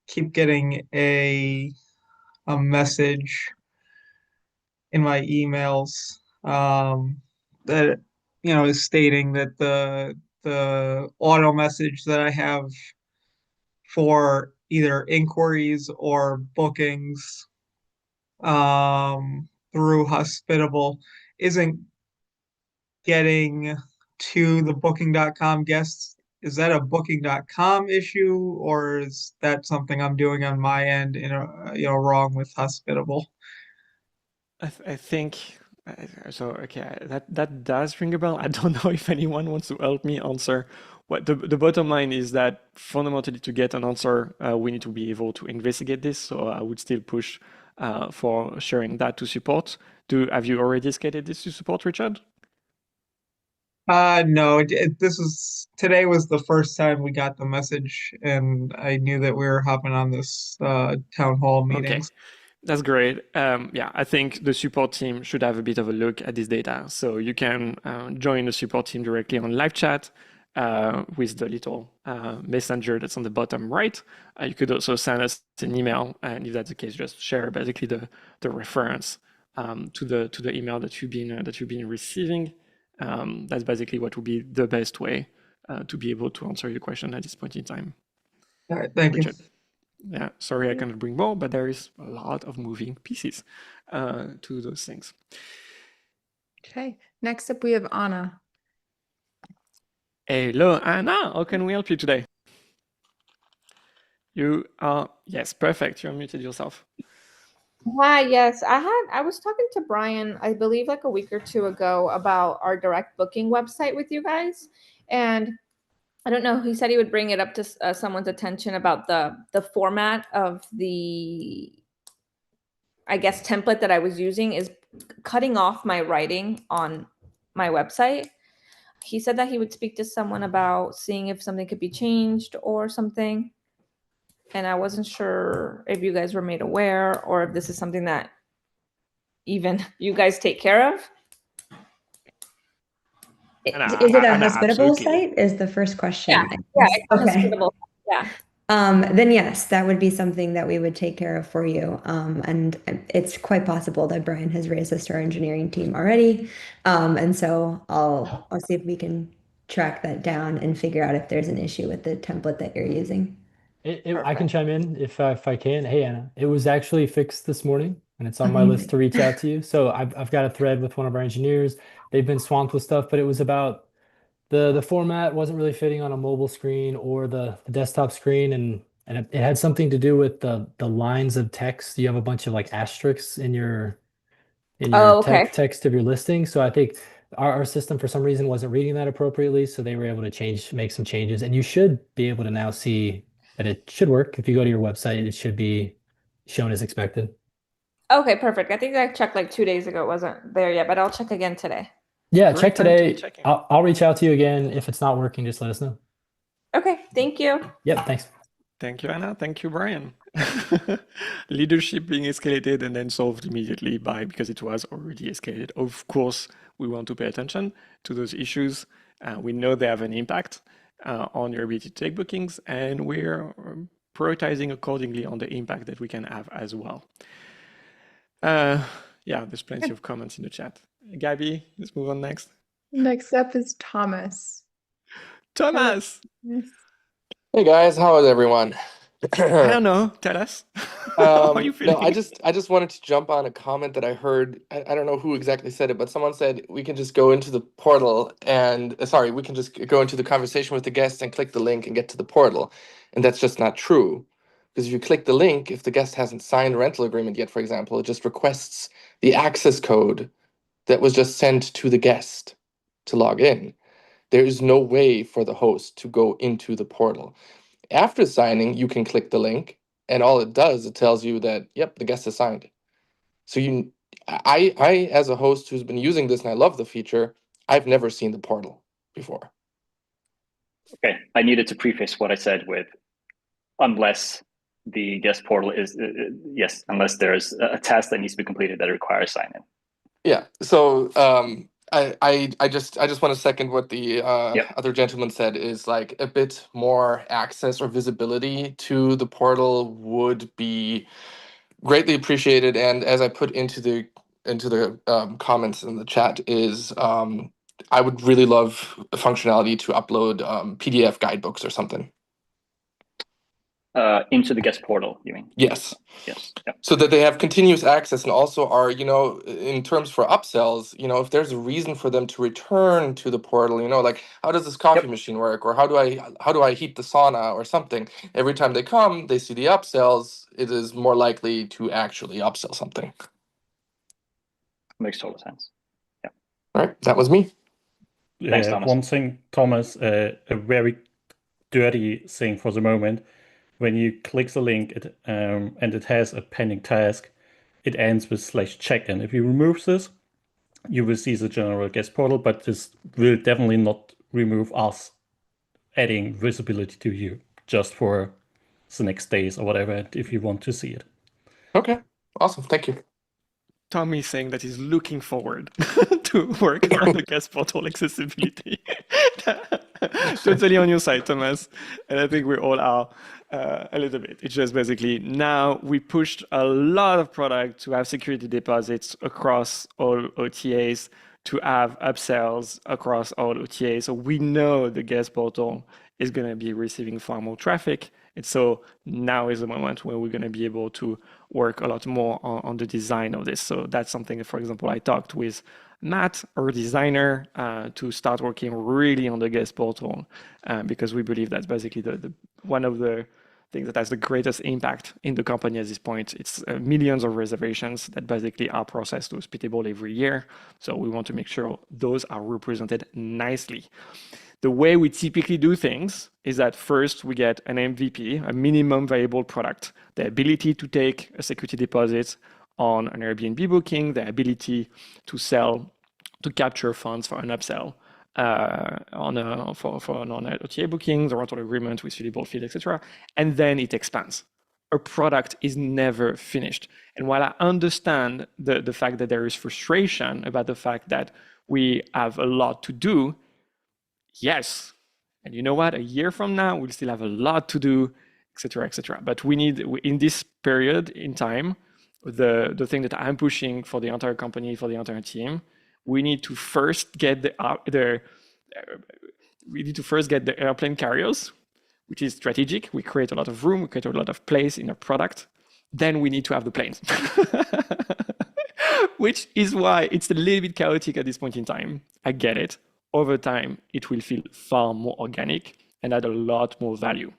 keep getting a message in my emails that is stating that the auto message that I have for either inquiries or bookings through Hospitable isn't getting to the booking.com guests. Is that a booking.com issue, or is that something I'm doing on my end wrong with Hospitable? I think so. Okay, that does ring a bell. I don't know if anyone wants to help me answer. What the bottom line is that fundamentally, to get an answer, we need to be able to investigate this. So I would still push for sharing that to support. Have you already escalated this to support, Richard? No. Today was the first time we got the message, and I knew that we were hopping on this town hall meetings. Okay. That's great. Yeah, I think the support team should have a bit of a look at this data. So you can join the support team directly on live chat with the little messenger that's on the bottom right. You could also send us an email, and if that's the case, just share basically the reference to the email that you've been receiving. That's basically what would be the best way to be able to answer your question at this point in time. All right, thank Richard. you. Yeah, sorry I cannot bring more, but there is a lot of moving pieces to those things. Okay, next up we have Anna. Hello, Anna. How can we help you today? You are, yes, perfect. You're muted yourself. Hi, yes. I was talking to Brian, I believe like a week or two ago, about our direct booking website with you guys. And I don't know, he said he would bring it up to someone's attention about the format of the, I guess, template that I was using is cutting off my writing on my website. He said that he would speak to someone about seeing if something could be changed or something. And I wasn't sure if you guys were made aware or if this is something that even you guys take care of. Is it a hospitable site? Is the first question. Yeah, it's hospitable. Yeah. Then yes, that would be something that we would take care of for you. And it's quite possible that Brian has raised this to our engineering team already. And so I'll see if we can track that down and figure out if there's an issue with the template that you're using. I can chime in if I can. Hey, Anna, it was actually fixed this morning. and it's on my list to reach out to you. So I've got a thread with one of our engineers. They've been swamped with stuff, but it was about the format wasn't really fitting on a mobile screen or the desktop screen, and it had something to do with the lines of text. You have a bunch of like asterisks in your Oh, okay. text of your listing. So I think our system for some reason wasn't reading that appropriately. So they were able to make some changes. And you should be able to now see that it should work. If you go to your website, it should be shown as expected. Okay, perfect. I think I checked like 2 days ago. It wasn't there yet, but I'll check again today. Yeah, Great check time to be today. checking. I'll reach out to you again. If it's not working, just let us know. Okay, thank you. Yep, thanks. Thank you, Anna. Thank you, Brian. Leadership being escalated and then solved immediately because it was already escalated. Of course, we want to pay attention to those issues. We know they have an impact on your ability to take bookings, and we're prioritizing accordingly on the impact that we can have as well. Yeah, there's plenty of comments in the chat. Gabby, let's move on next. Next up is Thomas. Thomas! Yes. Hey guys, how is everyone? I don't know. Tell us. How are you feeling? No, I just wanted to jump on a comment that I heard. I don't know who exactly said it, but someone said we can just go into the portal and sorry, we can just go into the conversation with the guest and click the link and get to the portal. And that's just not true. Because if you click the link, if the guest hasn't signed a rental agreement yet, for example, it just requests the access code that was just sent to the guest to log in. There is no way for the host to go into the portal. After signing, you can click the link, and all it does, it tells you that, yep, the guest has signed. So I, as a host who's been using this and I love the feature, I've never seen the portal before. Okay, I needed to preface what I said with, unless the guest portal is, yes, unless there's a task that needs to be completed that requires sign-in. Yeah, so I just want to second what the other gentleman said, is like a bit more access or visibility to the portal would be greatly appreciated. And as I put into the comments in the chat is I would really love a functionality to upload PDF guidebooks or something. Into the guest portal, you mean? Yes. Yes. Yep. So that they have continuous access and also are, in terms for upsells, if there's a reason for them to return to the portal, like how does this coffee machine work, or how do I heat the sauna or something? Every time they come, they see the upsells, it is more likely to actually upsell something. Makes total sense. Yeah. All right, that was me. Thanks, Thomas. One thing, Thomas, a very dirty thing for the moment. When you click the link and it has a pending task, it ends with /check-in. If you remove this, you will see the general guest portal, but this will definitely not remove us adding visibility to you, just for the next days or whatever, if you want to see it. Okay, awesome. Thank you. Tommy is saying that he's looking forward to work on the guest portal accessibility. Totally on your side, Thomas. And I think we all are a little bit. It's just basically now we pushed a lot of product to have security deposits across all OTAs, to have upsells across all OTAs. So we know the guest portal is going to be receiving far more traffic. And so now is the moment where we're going to be able to work a lot more on the design of this. So that's something that, for example, I talked with Matt, our designer, to start working really on the guest portal, because we believe that's basically the one of the things that has the greatest impact in the company at this point. It's millions of reservations that basically are processed to Hospitable every year. So we want to make sure those are represented nicely. The way we typically do things is that first we get an MVP, a minimum viable product, the ability to take a security deposit on an Airbnb booking, the ability to sell, to capture funds for an upsell for an OTA booking, the rental agreement with suitable fees, etc. And then it expands. A product is never finished. And while I understand the fact that there is frustration about the fact that we have a lot to do, yes. And you know what? A year from now, we'll still have a lot to do, etc., etc. But we need, in this period in time, the thing that I'm pushing for the entire company, for the entire team, we need to first get the airplane carriers, which is strategic. We create a lot of room, we create a lot of place in our product. then we need to have the planes. Which is why it's a little bit chaotic at this point in time. I get it. Over time, it will feel far more organic and add a lot more value.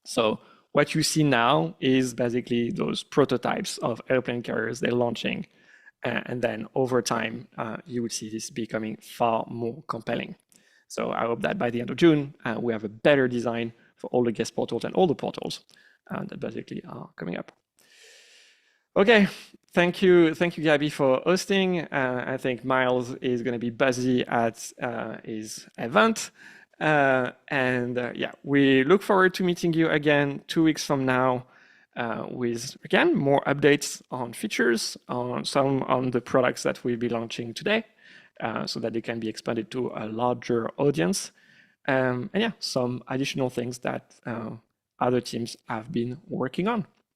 So what you see now is basically those prototypes of airplane carriers they're launching. And then over time, you will see this becoming far more compelling. So I hope that by the end of June, we have a better design for all the guest portals and all the portals that basically are coming up. Okay, thank you, Gabby, for hosting. I think Miles is going to be busy at his event. Yeah, we look forward to meeting you again 2 weeks from now with, again, more updates on features, on the products that we'll be launching today, so that they can be expanded to a larger audience. And yeah, some additional things that other teams have been working on.